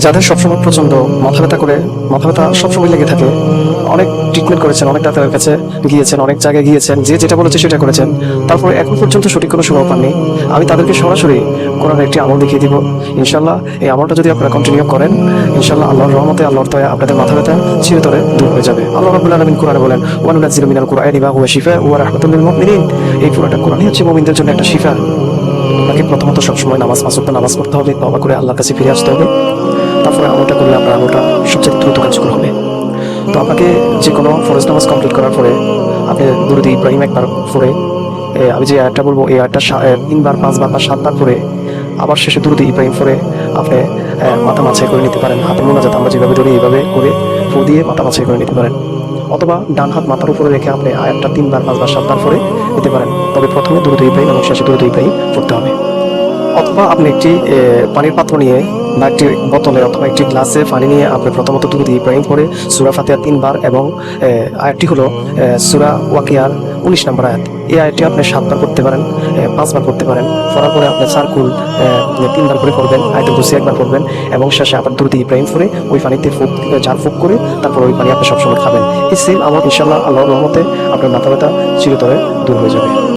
যাদের সবসময় প্রচন্ড মাথা ব্যথা করে, মাথা ব্যথা সবসময় লেগে থাকে, অনেক ট্রিটমেন্ট করেছেন, অনেক ডাক্তারের কাছে গিয়েছেন, অনেক জায়গায় গিয়েছেন, যে যেটা বলেছে সেটা করেছেন, তারপরে এখন পর্যন্ত সঠিক কোনো সুরাও পাননি, আমি তাদেরকে সরাসরি কোরআনের একটি আমল দেখিয়ে দিব। ইনশাল্লাহ এই আমলটা যদি আপনারা কন্টিনিউ করেন, ইনশাল্লাহ আল্লাহর রহমতে, আল্লাহর দয়া আপনাদের মাথা ব্যথা চিরতরে দূর হয়ে যাবে। আল্লাহ রাব্বুল আলামিন কোরআনে বলেন, ওয়া নুনাজ্জিলু মিনাল কুরআনি মা হুয়া শিফাa'un ওয়া রাহমাতুল লিল মুমিনিন। এই পুরোটা কোরআনই হচ্ছে মুমিনদের জন্য একটা শিফা। আপনাকে প্রথমত সবসময় নামাজ নামাজ পড়তে হবে, তওবা করে আল্লাহর কাছে ফিরে আসতে হবে। তারপরে আমলটা করলে আপনার আমলটা সবচেয়ে দ্রুত কার্যকর হবে। তো আপনাকে যে কোনো ফরজ নামাজ কমপ্লিট করার পরে আপনি দুরূদ ইব্রাহিম একবার পড়ে, আমি যে আয়াতটা বলবো এই আয়াতটা 3বার 5বার বা 7বার পরে আবার শেষে দুরূদ ইব্রাহিম পড়ে আপনি মাথা মাছাই করে নিতে পারেন। হাতের মোনাজাত আমরা যেভাবে ধরি এইভাবে করে ফু দিয়ে মাথা মাছাই করে নিতে পারেন। অথবা ডান হাত মাথার উপরে রেখে আপনি আয়াতটা 3বার 5বার 7বার পরে নিতে পারেন। তবে প্রথমে দুরূদ ইব্রাহিম এবং শেষে দুরূদ ইব্রাহিম পড়তে হবে। অথবা আপনি একটি পানির পাত্র নিয়ে বা একটি বোতলে অথবা একটি গ্লাসে পানি নিয়ে আপনি প্রথমত দুরূদ ইব্রাহিম পড়ে সূরা ফাতিহা 3বার এবং আয়াতটি হলো সূরা ওয়াকিয়ার 19 নম্বর আয়াত। এই আয়াতটি আপনি 7বার করতে পারেন, 5বার করতে পারেন। পড়ার পরে আপনি চারকুল 3বার করে পড়বেন, আয়াতুল কুরসি একবার পড়বেন এবং শেষে আবার দুরূদ ইব্রাহিম পড়ে ওই পানিতে ফুক করে তারপর ওই পানি আপনি সবসময় খাবেন। এই সেম আমল ইনশাআল্লাহ আল্লাহর রহমতে আপনার মাথা ব্যথা চিরতরে দূর হয়ে যাবে।